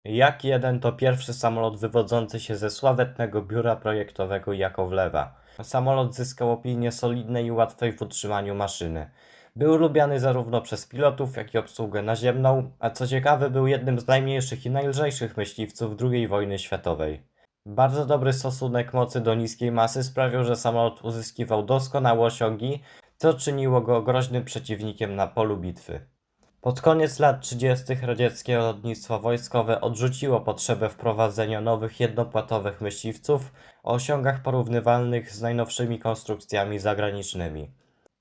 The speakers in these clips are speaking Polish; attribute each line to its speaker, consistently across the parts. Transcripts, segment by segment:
Speaker 1: Jak-1 to pierwszy samolot wywodzący się ze sławetnego biura projektowego Jakowlewa. Samolot zyskał opinię solidnej i łatwej w utrzymaniu maszyny. Był lubiany zarówno przez pilotów, jak i obsługę naziemną, a co ciekawe był jednym z najmniejszych i najlżejszych myśliwców II wojny światowej. Bardzo dobry stosunek mocy do niskiej masy sprawiał, że samolot uzyskiwał doskonałe osiągi, co czyniło go groźnym przeciwnikiem na polu bitwy. Pod koniec lat 30. radzieckie lotnictwo wojskowe odrzuciło potrzebę wprowadzenia nowych jednopłatowych myśliwców o osiągach porównywalnych z najnowszymi konstrukcjami zagranicznymi.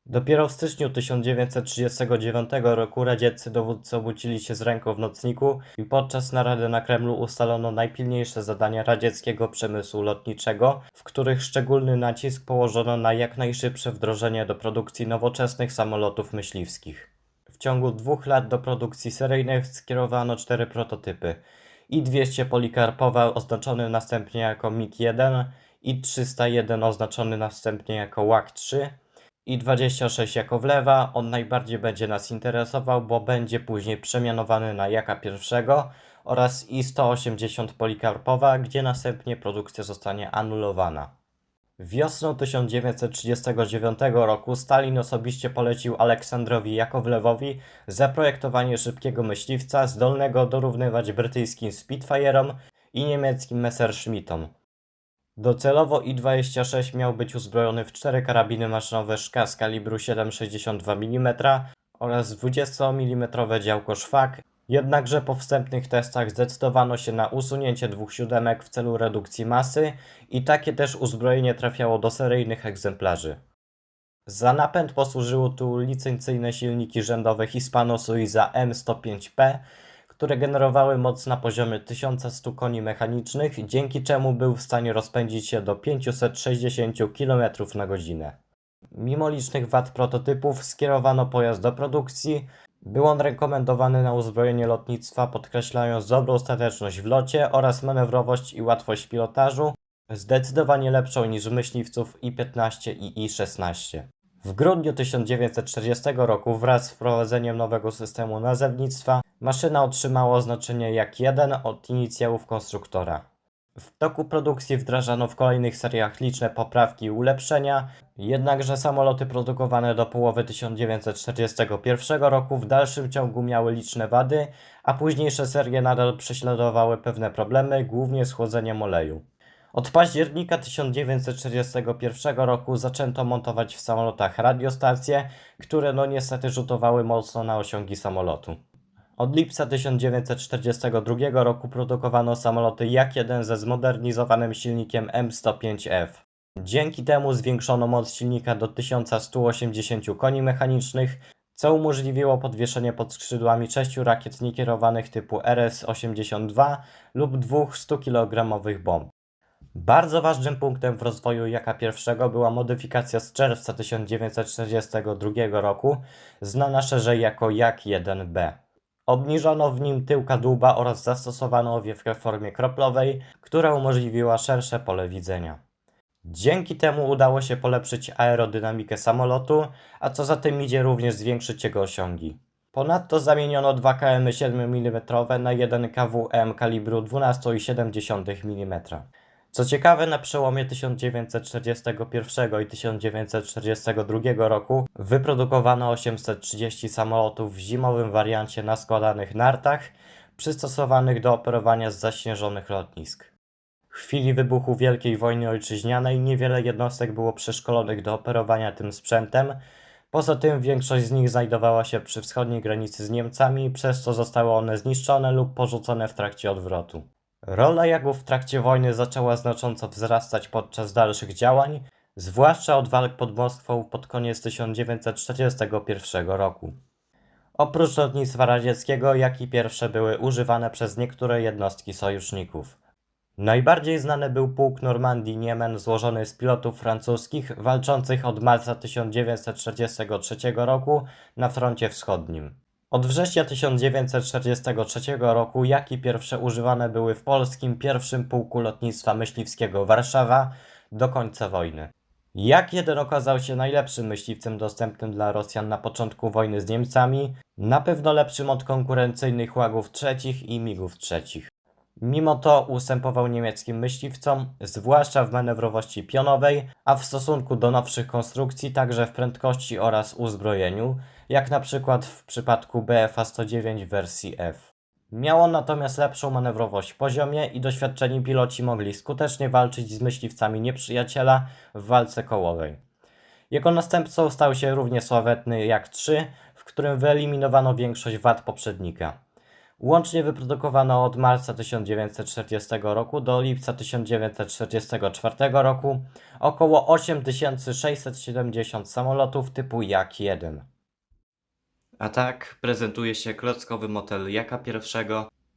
Speaker 1: Dopiero w styczniu 1939 roku radzieccy dowódcy obudzili się z ręką w nocniku i podczas narady na Kremlu ustalono najpilniejsze zadania radzieckiego przemysłu lotniczego, w których szczególny nacisk położono na jak najszybsze wdrożenie do produkcji nowoczesnych samolotów myśliwskich. W ciągu 2 lat do produkcji seryjnej skierowano 4 prototypy. I-200 Polikarpowa oznaczony następnie jako MiG-1, I-301 oznaczony następnie jako Łak-3, I-26 Jakowlewa, on najbardziej będzie nas interesował, bo będzie później przemianowany na Jaka-1 oraz I-180 Polikarpowa, gdzie następnie produkcja zostanie anulowana. Wiosną 1939 roku Stalin osobiście polecił Aleksandrowi Jakowlewowi zaprojektowanie szybkiego myśliwca zdolnego dorównywać brytyjskim Spitfire'om i niemieckim Messerschmittom. Docelowo I-26 miał być uzbrojony w 4 karabiny maszynowe SCHK kalibru 7,62 mm oraz 20 mm działko szwak, jednakże po wstępnych testach zdecydowano się na usunięcie 2 siódemek w celu redukcji masy i takie też uzbrojenie trafiało do seryjnych egzemplarzy. Za napęd posłużyły tu licencyjne silniki rzędowe Hispano-Suiza M105P, które generowały moc na poziomie 1100 koni mechanicznych, dzięki czemu był w stanie rozpędzić się do 560 km/h. Mimo licznych wad prototypów skierowano pojazd do produkcji. Był on rekomendowany na uzbrojenie lotnictwa, podkreślając dobrą stateczność w locie oraz manewrowość i łatwość pilotażu, zdecydowanie lepszą niż myśliwców I-15 i I-16. W grudniu 1940 roku wraz z wprowadzeniem nowego systemu nazewnictwa maszyna otrzymała oznaczenie Jak-1 od inicjałów konstruktora. W toku produkcji wdrażano w kolejnych seriach liczne poprawki i ulepszenia, jednakże samoloty produkowane do połowy 1941 roku w dalszym ciągu miały liczne wady, a późniejsze serie nadal prześladowały pewne problemy, głównie z chłodzeniem oleju. Od października 1941 roku zaczęto montować w samolotach radiostacje, które niestety rzutowały mocno na osiągi samolotu. Od lipca 1942 roku produkowano samoloty Jak-1 ze zmodernizowanym silnikiem M105F. Dzięki temu zwiększono moc silnika do 1180 koni mechanicznych, co umożliwiło podwieszenie pod skrzydłami 6 rakiet niekierowanych typu RS-82 lub 2 100-kilogramowych bomb. Bardzo ważnym punktem w rozwoju Jaka-1 była modyfikacja z czerwca 1942 roku, znana szerzej jako Jak-1B. Obniżono w nim tył kadłuba oraz zastosowano owiewkę w formie kroplowej, która umożliwiła szersze pole widzenia. Dzięki temu udało się polepszyć aerodynamikę samolotu, a co za tym idzie również zwiększyć jego osiągi. Ponadto zamieniono 2 KM 7 mm na 1 KWM kalibru 12,7 mm. Co ciekawe, na przełomie 1941 i 1942 roku wyprodukowano 830 samolotów w zimowym wariancie na składanych nartach, przystosowanych do operowania z zaśnieżonych lotnisk. W chwili wybuchu Wielkiej Wojny Ojczyźnianej niewiele jednostek było przeszkolonych do operowania tym sprzętem, poza tym większość z nich znajdowała się przy wschodniej granicy z Niemcami, przez co zostały one zniszczone lub porzucone w trakcie odwrotu. Rola Jaków w trakcie wojny zaczęła znacząco wzrastać podczas dalszych działań, zwłaszcza od walk pod Moskwą pod koniec 1941 roku. Oprócz lotnictwa radzieckiego, Jaki-1 były używane przez niektóre jednostki sojuszników. Najbardziej znany był pułk Normandii-Niemen złożony z pilotów francuskich walczących od marca 1943 roku na froncie wschodnim. Od września 1943 roku Jaki-1 używane były w polskim pierwszym pułku lotnictwa myśliwskiego Warszawa do końca wojny. Jak-1 okazał się najlepszym myśliwcem dostępnym dla Rosjan na początku wojny z Niemcami, na pewno lepszym od konkurencyjnych Łagów III i Migów III. Mimo to ustępował niemieckim myśliwcom, zwłaszcza w manewrowości pionowej, a w stosunku do nowszych konstrukcji także w prędkości oraz uzbrojeniu, jak na przykład w przypadku BFA-109 wersji F. Miało natomiast lepszą manewrowość w poziomie i doświadczeni piloci mogli skutecznie walczyć z myśliwcami nieprzyjaciela w walce kołowej. Jego następcą stał się równie sławetny Jak-3, w którym wyeliminowano większość wad poprzednika. Łącznie wyprodukowano od marca 1940 roku do lipca 1944 roku około 8670 samolotów typu Jak-1. A tak prezentuje się klockowy model Jaka I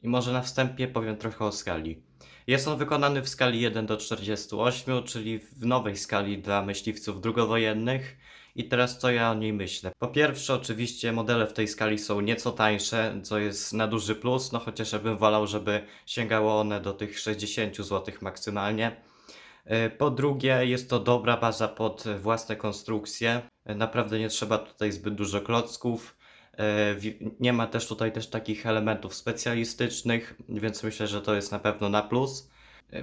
Speaker 1: i może na wstępie powiem trochę o skali. Jest on wykonany w skali 1 do 48, czyli w nowej skali dla myśliwców drugowojennych. I teraz co ja o niej myślę? Po pierwsze, oczywiście modele w tej skali są nieco tańsze, co jest na duży plus, no chociaż ja bym wolał, żeby sięgało one do tych 60 zł maksymalnie. Po drugie, jest to dobra baza pod własne konstrukcje. Naprawdę nie trzeba tutaj zbyt dużo klocków. Nie ma też tutaj takich elementów specjalistycznych, więc myślę, że to jest na pewno na plus.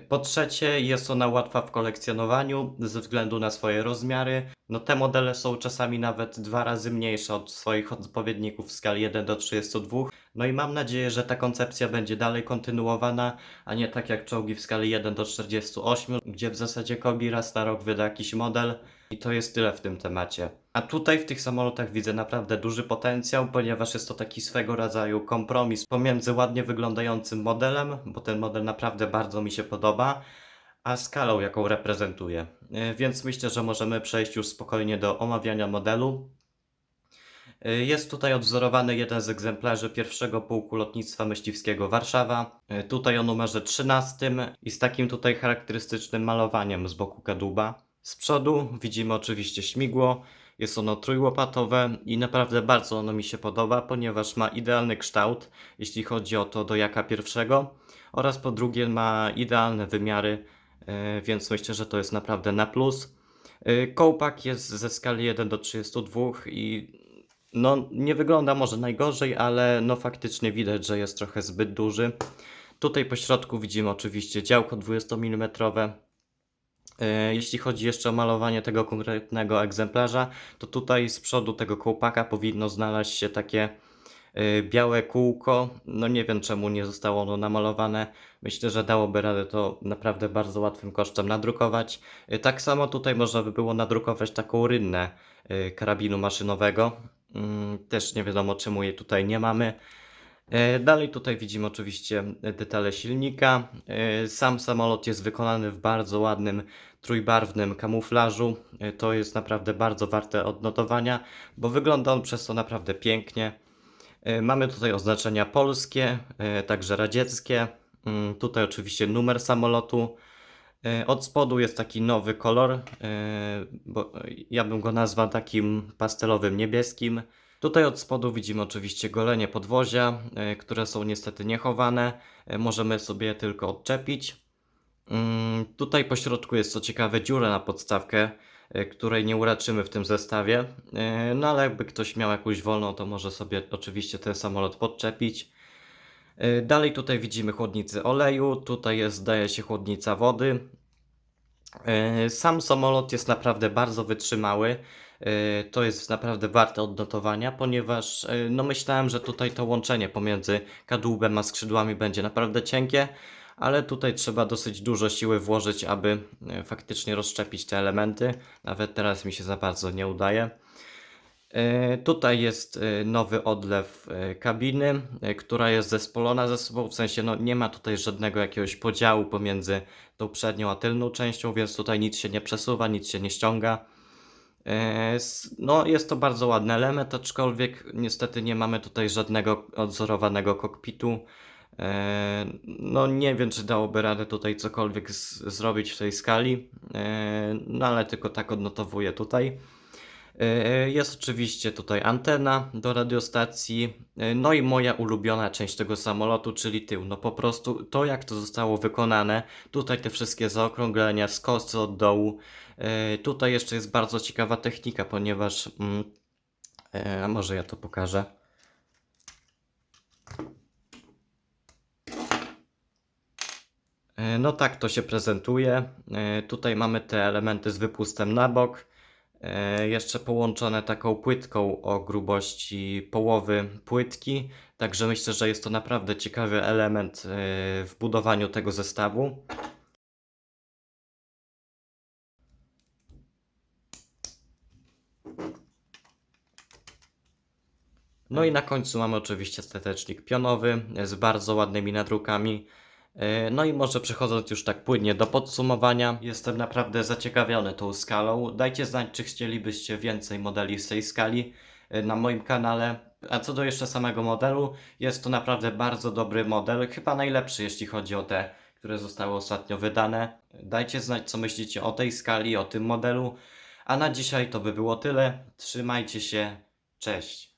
Speaker 1: Po trzecie, jest ona łatwa w kolekcjonowaniu ze względu na swoje rozmiary. No te modele są czasami nawet 2 razy mniejsze od swoich odpowiedników w skali 1 do 32. No i mam nadzieję, że ta koncepcja będzie dalej kontynuowana, a nie tak jak czołgi w skali 1 do 48, gdzie w zasadzie Kobi raz na rok wyda jakiś model i to jest tyle w tym temacie. A tutaj w tych samolotach widzę naprawdę duży potencjał, ponieważ jest to taki swego rodzaju kompromis pomiędzy ładnie wyglądającym modelem, bo ten model naprawdę bardzo mi się podoba, a skalą, jaką reprezentuje. Więc myślę, że możemy przejść już spokojnie do omawiania modelu. Jest tutaj odwzorowany jeden z egzemplarzy pierwszego pułku lotnictwa myśliwskiego Warszawa. Tutaj o numerze 13 i z takim tutaj charakterystycznym malowaniem z boku kadłuba. Z przodu widzimy oczywiście śmigło. Jest ono trójłopatowe i naprawdę bardzo ono mi się podoba, ponieważ ma idealny kształt, jeśli chodzi o to do Jaka pierwszego, oraz po drugie ma idealne wymiary, więc myślę, że to jest naprawdę na plus. Kołpak jest ze skali 1 do 32 i no, nie wygląda może najgorzej, ale no faktycznie widać, że jest trochę zbyt duży. Tutaj po środku widzimy oczywiście działko 20 mm. Jeśli chodzi jeszcze o malowanie tego konkretnego egzemplarza, to tutaj z przodu tego kołpaka powinno znaleźć się takie białe kółko. No nie wiem czemu nie zostało ono namalowane. Myślę, że dałoby radę to naprawdę bardzo łatwym kosztem nadrukować. Tak samo tutaj można by było nadrukować taką rynnę karabinu maszynowego. Też nie wiadomo czemu jej tutaj nie mamy. Dalej tutaj widzimy oczywiście detale silnika. Sam samolot jest wykonany w bardzo ładnym trójbarwnym kamuflażu. To jest naprawdę bardzo warte odnotowania, bo wygląda on przez to naprawdę pięknie. Mamy tutaj oznaczenia polskie, także radzieckie. Tutaj oczywiście numer samolotu. Od spodu jest taki nowy kolor, bo ja bym go nazwał takim pastelowym niebieskim. Tutaj od spodu widzimy oczywiście golenie podwozia, które są niestety niechowane. Możemy sobie je tylko odczepić. Tutaj po środku jest co ciekawe dziura na podstawkę, której nie uraczymy w tym zestawie. No ale jakby ktoś miał jakąś wolną, to może sobie oczywiście ten samolot podczepić. Dalej tutaj widzimy chłodnicę oleju, tutaj jest zdaje się chłodnica wody. Sam samolot jest naprawdę bardzo wytrzymały. To jest naprawdę warte odnotowania, ponieważ no myślałem, że tutaj to łączenie pomiędzy kadłubem a skrzydłami będzie naprawdę cienkie, ale tutaj trzeba dosyć dużo siły włożyć, aby faktycznie rozszczepić te elementy. Nawet teraz mi się za bardzo nie udaje. Tutaj jest nowy odlew kabiny, która jest zespolona ze sobą, w sensie no, nie ma tutaj żadnego jakiegoś podziału pomiędzy tą przednią a tylną częścią, więc tutaj nic się nie przesuwa, nic się nie ściąga. No, jest to bardzo ładny element, aczkolwiek niestety nie mamy tutaj żadnego odzorowanego kokpitu. No nie wiem, czy dałoby radę tutaj cokolwiek zrobić w tej skali, no ale tylko tak odnotowuję tutaj. Jest oczywiście tutaj antena do radiostacji, no i moja ulubiona część tego samolotu, czyli tył. No po prostu to jak to zostało wykonane, tutaj te wszystkie zaokrąglenia, skosy od dołu. Tutaj jeszcze jest bardzo ciekawa technika, ponieważ, a może ja to pokażę. No tak to się prezentuje. Tutaj mamy te elementy z wypustem na bok. Jeszcze połączone taką płytką o grubości połowy płytki. Także myślę, że jest to naprawdę ciekawy element w budowaniu tego zestawu. No i na końcu mamy oczywiście statecznik pionowy z bardzo ładnymi nadrukami. No i może przechodząc już tak płynnie do podsumowania, jestem naprawdę zaciekawiony tą skalą. Dajcie znać, czy chcielibyście więcej modeli z tej skali na moim kanale. A co do jeszcze samego modelu, jest to naprawdę bardzo dobry model, chyba najlepszy, jeśli chodzi o te, które zostały ostatnio wydane. Dajcie znać, co myślicie o tej skali, o tym modelu. A na dzisiaj to by było tyle. Trzymajcie się, cześć.